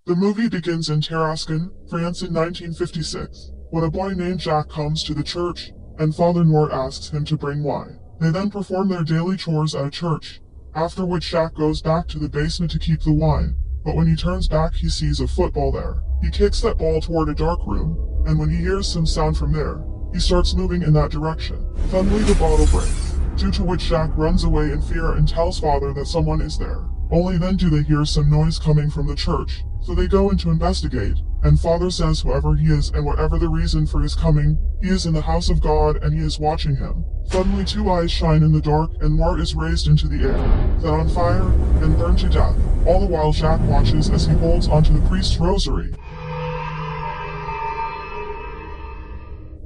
The movie begins in Tarascon, France in 1956, when a boy named Jacques comes to the church, and Father Noir asks him to bring wine. They then perform their daily chores at a church, after which Jacques goes back to the basement to keep the wine, but when he turns back he sees a football there. He kicks that ball toward a dark room, and when he hears some sound from there, he starts moving in that direction. Suddenly the bottle breaks, due to which Jacques runs away in fear and tells Father that someone is there. Only then do they hear some noise coming from the church, so they go in to investigate, and Father says whoever he is and whatever the reason for his coming, he is in the house of God and he is watching him. Suddenly two eyes shine in the dark and Noir is raised into the air, set on fire, and burned to death. All the while Jacques watches as he holds onto the priest's rosary.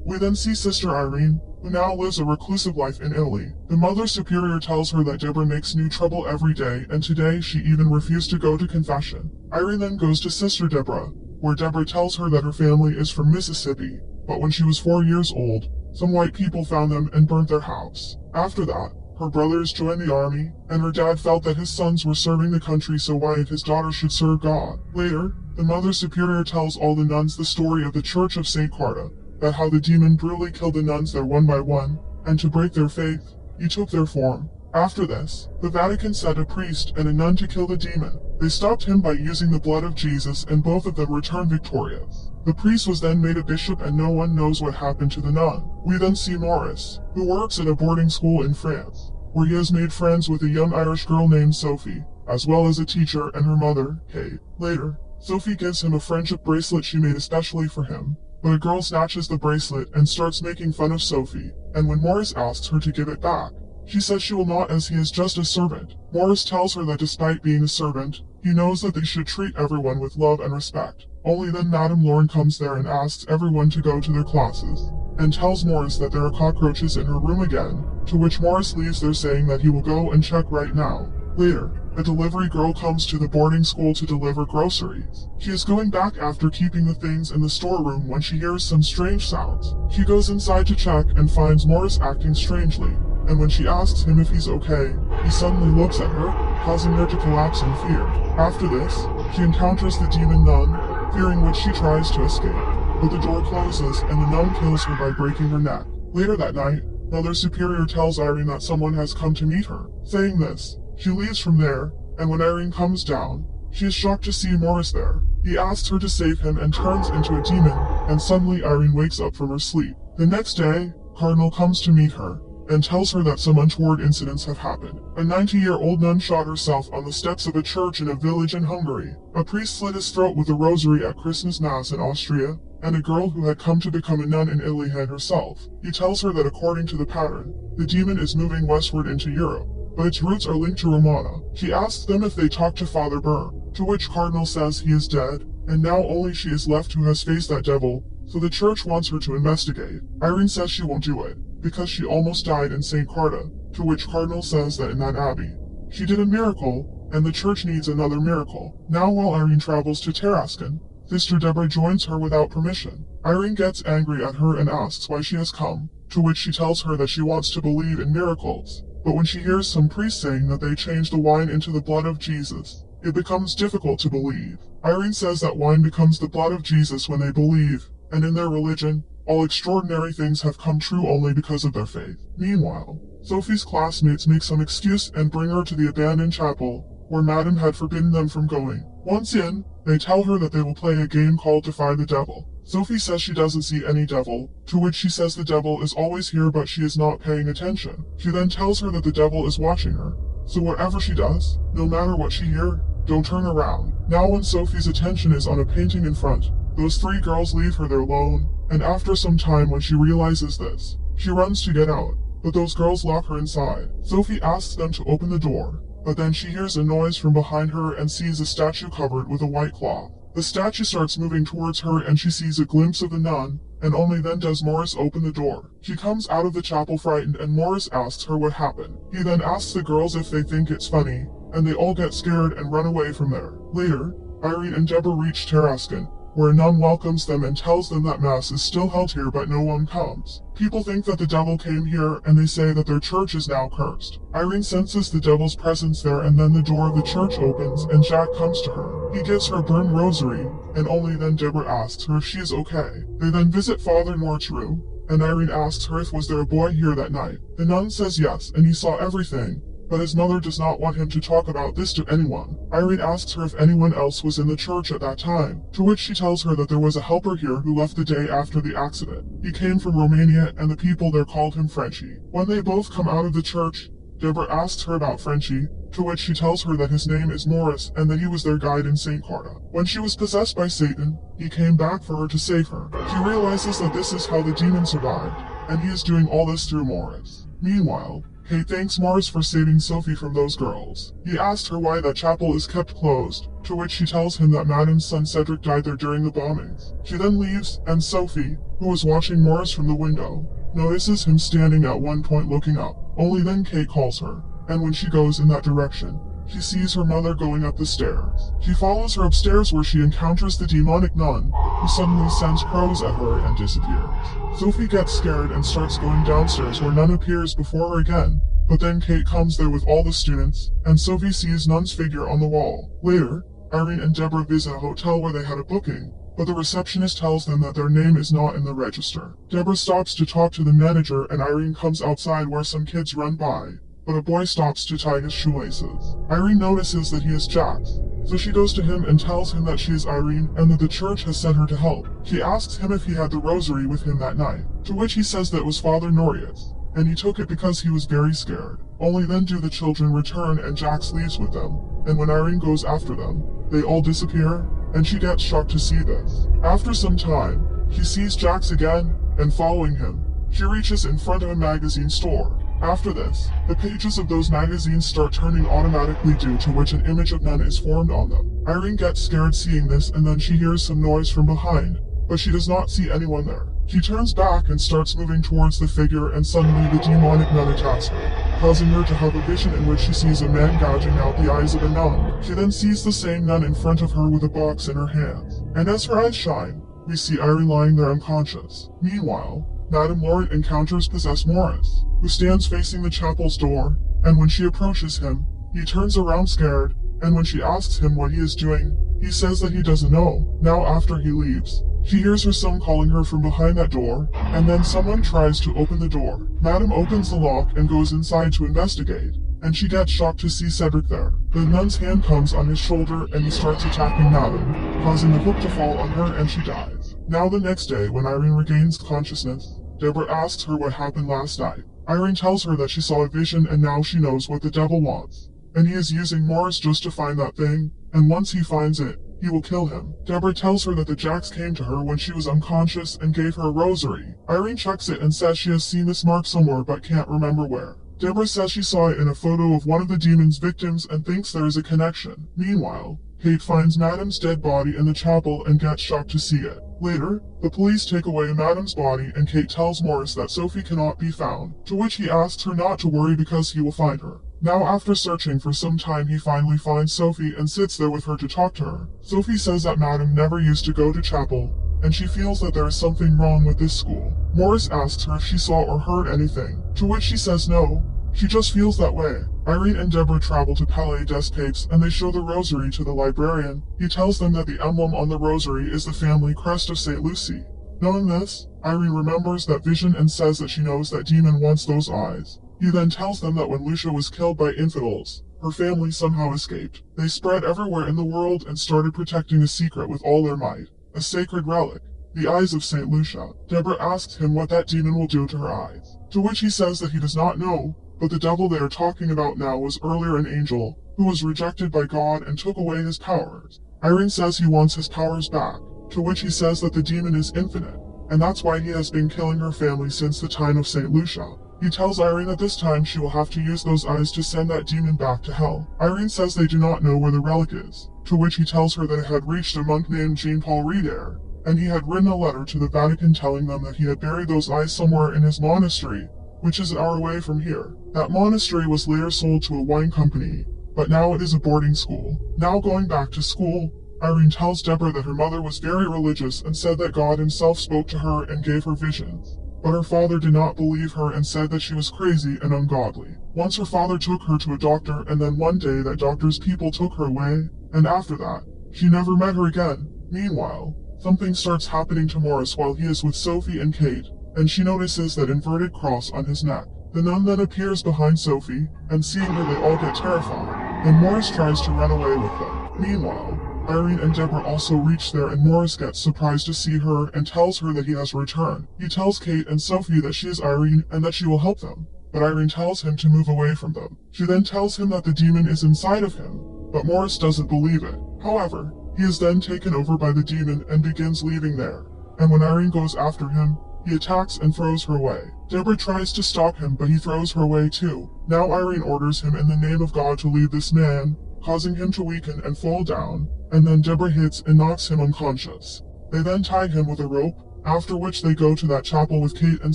We then see Sister Irene, who now lives a reclusive life in Italy. The Mother Superior tells her that Deborah makes new trouble every day, and today she even refused to go to confession. Irene then goes to Sister Deborah, where Deborah tells her that her family is from Mississippi, but when she was 4 years old, some white people found them and burnt their house. After that, her brothers joined the army, and her dad felt that his sons were serving the country, so why if his daughter should serve God? Later, the Mother Superior tells all the nuns the story of the Church of St. Carta, that how the demon brutally killed the nuns there one by one, and to break their faith, he took their form. After this, the Vatican sent a priest and a nun to kill the demon. They stopped him by using the blood of Jesus, and both of them returned victorious. The priest was then made a bishop and no one knows what happened to the nun. We then see Maurice, who works at a boarding school in France, where he has made friends with a young Irish girl named Sophie, as well as a teacher and her mother, Kate. Later, Sophie gives him a friendship bracelet she made especially for him. But a girl snatches the bracelet and starts making fun of Sophie, and when Maurice asks her to give it back, she says she will not as he is just a servant. Maurice tells her that despite being a servant, he knows that they should treat everyone with love and respect. Only then Madame Lauren comes there and asks everyone to go to their classes, and tells Maurice that there are cockroaches in her room again, to which Maurice leaves there saying that he will go and check right now. Later, a delivery girl comes to the boarding school to deliver groceries. She is going back after keeping the things in the storeroom when she hears some strange sounds. She goes inside to check and finds Maurice acting strangely, and when she asks him if he's okay, he suddenly looks at her, causing her to collapse in fear. After this, she encounters the demon nun, fearing which she tries to escape, but the door closes and the nun kills her by breaking her neck. Later that night, Mother Superior tells Irene that someone has come to meet her. Saying this, she leaves from there, and when Irene comes down, she is shocked to see Maurice there. He asks her to save him and turns into a demon, and suddenly Irene wakes up from her sleep. The next day, Cardinal comes to meet her, and tells her that some untoward incidents have happened. A 90-year-old nun shot herself on the steps of a church in a village in Hungary. A priest slit his throat with a rosary at Christmas Mass in Austria, and a girl who had come to become a nun in Italy hanged herself. He tells her that according to the pattern, the demon is moving westward into Europe, but its roots are linked to Romana. She asks them if they talk to Father Byrne, to which Cardinal says he is dead, and now only she is left who has faced that devil, so the church wants her to investigate. Irene says she won't do it, because she almost died in St. Carta, to which Cardinal says that in that abbey, she did a miracle, and the church needs another miracle. Now while Irene travels to Tarascon, Sister Deborah joins her without permission. Irene gets angry at her and asks why she has come, to which she tells her that she wants to believe in miracles. But when she hears some priest saying that they changed the wine into the blood of Jesus, it becomes difficult to believe. Irene says that wine becomes the blood of Jesus when they believe, and in their religion, all extraordinary things have come true only because of their faith. Meanwhile, Sophie's classmates make some excuse and bring her to the abandoned chapel, where Madame had forbidden them from going. Once in, they tell her that they will play a game called Defy the Devil. Sophie says she doesn't see any devil, to which she says the devil is always here but she is not paying attention. She then tells her that the devil is watching her, so whatever she does, no matter what she hears, don't turn around. Now when Sophie's attention is on a painting in front, those three girls leave her there alone, and after some time when she realizes this, she runs to get out, but those girls lock her inside. Sophie asks them to open the door, but then she hears a noise from behind her and sees a statue covered with a white cloth. The statue starts moving towards her and she sees a glimpse of the nun, and only then does Maurice open the door. She comes out of the chapel frightened and Maurice asks her what happened. He then asks the girls if they think it's funny, and they all get scared and run away from there. Later, Irene and Deborah reach Tarascon, where a nun welcomes them and tells them that mass is still held here but no one comes. People think that the devil came here and they say that their church is now cursed. Irene senses the devil's presence there and then the door of the church opens and Jack comes to her. He gives her a burned rosary and only then Deborah asks her if she is okay. They then visit Father Nort's room and Irene asks her if was there a boy here that night. The nun says yes and he saw everything, but his mother does not want him to talk about this to anyone. Irene asks her if anyone else was in the church at that time, to which she tells her that there was a helper here who left the day after the accident. He came from Romania and the people there called him Frenchie. When they both come out of the church, Deborah asks her about Frenchie, to which she tells her that his name is Morris and that he was their guide in St. Carta. When she was possessed by Satan, he came back for her to save her. She realizes that this is how the demon survived, and he is doing all this through Morris. Meanwhile, Kate thanks Morris for saving Sophie from those girls. He asked her why that chapel is kept closed, to which she tells him that Madame's son Cedric died there during the bombings. She then leaves, and Sophie, who was watching Morris from the window, notices him standing at one point looking up. Only then Kate calls her, and when she goes in that direction, she sees her mother going up the stairs. She follows her upstairs where she encounters the demonic nun, who suddenly sends crows at her and disappears. Sophie gets scared and starts going downstairs where Nun appears before her again, but then Kate comes there with all the students, and Sophie sees Nun's figure on the wall. Later, Irene and Deborah visit a hotel where they had a booking, but the receptionist tells them that their name is not in the register. Deborah stops to talk to the manager and Irene comes outside where some kids run by, but a boy stops to tie his shoelaces. Irene notices that he is Jack's, so she goes to him and tells him that she is Irene and that the church has sent her to help. She asks him if he had the rosary with him that night, to which he says that it was Father Norius, and he took it because he was very scared. Only then do the children return and Jax leaves with them, and when Irene goes after them, they all disappear, and she gets shocked to see this. After some time, she sees Jax again, and following him, she reaches in front of a magazine store. After this, the pages of those magazines start turning automatically due to which an image of Nun is formed on them. Irene gets scared seeing this and then she hears some noise from behind, but she does not see anyone there. She turns back and starts moving towards the figure and suddenly the demonic nun attacks her, causing her to have a vision in which she sees a man gouging out the eyes of a nun. She then sees the same nun in front of her with a box in her hands, and as her eyes shine, we see Irene lying there unconscious. Meanwhile, Madame Laurent encounters possessed Morris, who stands facing the chapel's door, and when she approaches him, he turns around scared, and when she asks him what he is doing, he says that he doesn't know. Now after he leaves, she hears her son calling her from behind that door, and then someone tries to open the door. Madame opens the lock and goes inside to investigate, and she gets shocked to see Cedric there. The nun's hand comes on his shoulder and he starts attacking Madame, causing the hook to fall on her and she dies. Now the next day, when Irene regains consciousness, Deborah asks her what happened last night. Irene tells her that she saw a vision and now she knows what the devil wants, and he is using Morris just to find that thing, and once he finds it, he will kill him. Deborah tells her that the Jacks came to her when she was unconscious and gave her a rosary. Irene checks it and says she has seen this mark somewhere but can't remember where. Deborah says she saw it in a photo of one of the demon's victims and thinks there is a connection. Meanwhile, Kate finds Madame's dead body in the chapel and gets shocked to see it. Later, the police take away Madame's body and Kate tells Morris that Sophie cannot be found, to which he asks her not to worry because he will find her. Now after searching for some time he finally finds Sophie and sits there with her to talk to her. Sophie says that Madame never used to go to chapel, and she feels that there is something wrong with this school. Morris asks her if she saw or heard anything, to which she says no, she just feels that way. Irene and Deborah travel to Palais des Papes and they show the rosary to the librarian. He tells them that the emblem on the rosary is the family crest of St. Lucie. Knowing this, Irene remembers that vision and says that she knows that demon wants those eyes. He then tells them that when Lucia was killed by infidels, her family somehow escaped. They spread everywhere in the world and started protecting a secret with all their might, a sacred relic, the eyes of St. Lucia. Deborah asks him what that demon will do to her eyes, to which he says that he does not know, but the devil they are talking about now was earlier an angel, who was rejected by God and took away his powers. Irene says he wants his powers back, to which he says that the demon is infinite, and that's why he has been killing her family since the time of St. Lucia. He tells Irene that this time she will have to use those eyes to send that demon back to hell. Irene says they do not know where the relic is, to which he tells her that it had reached a monk named Jean-Paul Rieder, and he had written a letter to the Vatican telling them that he had buried those eyes somewhere in his monastery, which is an hour away from here. That monastery was later sold to a wine company, but now it is a boarding school. Now going back to school, Irene tells Deborah that her mother was very religious and said that God himself spoke to her and gave her visions. But her father did not believe her and said that she was crazy and ungodly. Once her father took her to a doctor, and then one day that doctor's people took her away, and after that, she never met her again. Meanwhile, something starts happening to Morris while he is with Sophie and Kate, and she notices that inverted cross on his neck. The nun then appears behind Sophie, and seeing her they all get terrified, and Morris tries to run away with them. Meanwhile, Irene and Deborah also reach there, and Morris gets surprised to see her and tells her that he has returned. He tells Kate and Sophie that she is Irene and that she will help them, but Irene tells him to move away from them. She then tells him that the demon is inside of him, but Morris doesn't believe it. However, he is then taken over by the demon and begins leaving there, and when Irene goes after him, he attacks and throws her away. Deborah tries to stop him, but he throws her away too. Now Irene orders him in the name of God to leave this man, causing him to weaken and fall down, and then Deborah hits and knocks him unconscious. They then tie him with a rope, after which they go to that chapel with Kate and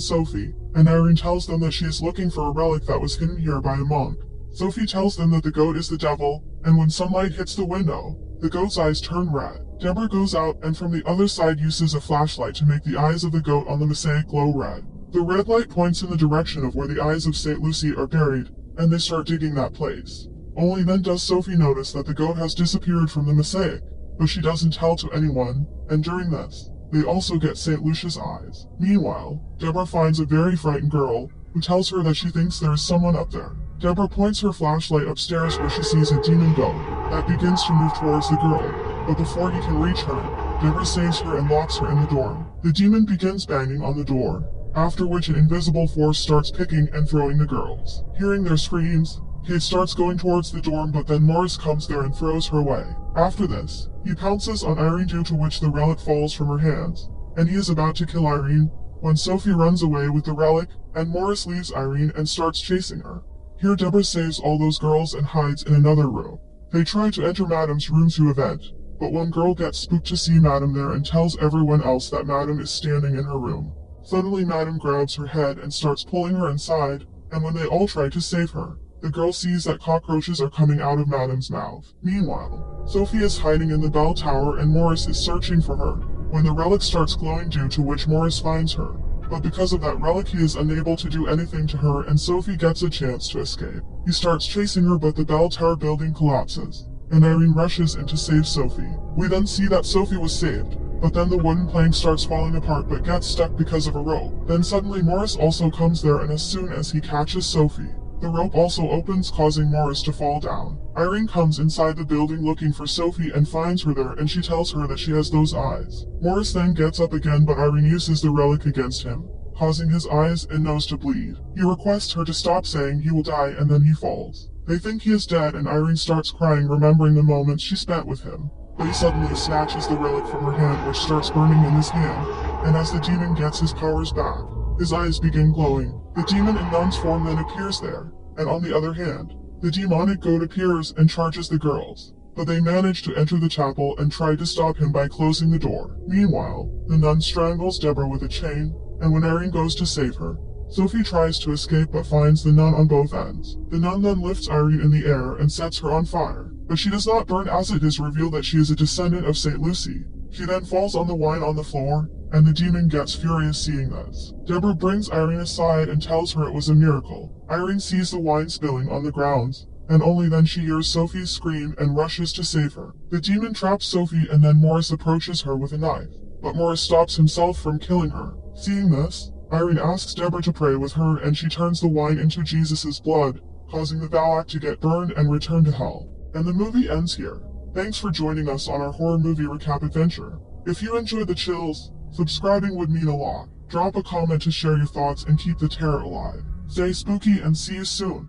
Sophie, and Irene tells them that she is looking for a relic that was hidden here by a monk. Sophie tells them that the goat is the devil, and when sunlight hits the window, the goat's eyes turn red. Deborah goes out and from the other side uses a flashlight to make the eyes of the goat on the mosaic glow red. The red light points in the direction of where the eyes of St. Lucy are buried, and they start digging that place. Only then does Sophie notice that the goat has disappeared from the mosaic, but she doesn't tell to anyone, and during this, they also get St. Lucia's eyes. Meanwhile, Deborah finds a very frightened girl, who tells her that she thinks there is someone up there. Deborah points her flashlight upstairs where she sees a demon goat that begins to move towards the girl, but before he can reach her, Deborah saves her and locks her in the dorm. The demon begins banging on the door, after which an invisible force starts picking and throwing the girls. Hearing their screams, Kate starts going towards the dorm, but then Morris comes there and throws her away. After this, he pounces on Irene, due to which the relic falls from her hands, and he is about to kill Irene when Sophie runs away with the relic, and Morris leaves Irene and starts chasing her. Here Deborah saves all those girls and hides in another room. They try to enter Madam's room to event, but one girl gets spooked to see Madam there and tells everyone else that Madam is standing in her room. Suddenly Madam grabs her head and starts pulling her inside, and when they all try to save her, the girl sees that cockroaches are coming out of Madam's mouth. Meanwhile, Sophie is hiding in the bell tower and Morris is searching for her, when the relic starts glowing, due to which Morris finds her. But because of that relic he is unable to do anything to her, and Sophie gets a chance to escape. He starts chasing her, but the bell tower building collapses, and Irene rushes in to save Sophie. We then see that Sophie was saved, but then the wooden plank starts falling apart but gets stuck because of a rope. Then suddenly Morris also comes there, and as soon as he catches Sophie, the rope also opens, causing Morris to fall down. Irene comes inside the building looking for Sophie and finds her there, and she tells her that she has those eyes. Morris then gets up again, but Irene uses the relic against him, causing his eyes and nose to bleed. He requests her to stop, saying he will die, and then he falls. They think he is dead, and Irene starts crying, remembering the moments she spent with him. But he suddenly snatches the relic from her hand, which starts burning in his hand, and as the demon gets his powers back, his eyes begin glowing. The demon in nun's form then appears there, and on the other hand, the demonic goat appears and charges the girls, but they manage to enter the chapel and try to stop him by closing the door. Meanwhile, the nun strangles Deborah with a chain, and when Irene goes to save her, Sophie tries to escape but finds the nun on both ends. The nun then lifts Irene in the air and sets her on fire, but she does not burn, as it is revealed that she is a descendant of St. Lucy. She then falls on the wine on the floor, and the demon gets furious seeing this. Deborah brings Irene aside and tells her it was a miracle. Irene sees the wine spilling on the grounds, and only then she hears Sophie's scream and rushes to save her. The demon traps Sophie, and then Morris approaches her with a knife, but Morris stops himself from killing her. Seeing this, Irene asks Deborah to pray with her, and she turns the wine into Jesus' blood, causing the Valak to get burned and return to hell. And the movie ends here. Thanks for joining us on our horror movie recap adventure. If you enjoyed the chills, subscribing would mean a lot. Drop a comment to share your thoughts and keep the terror alive. Stay spooky and see you soon.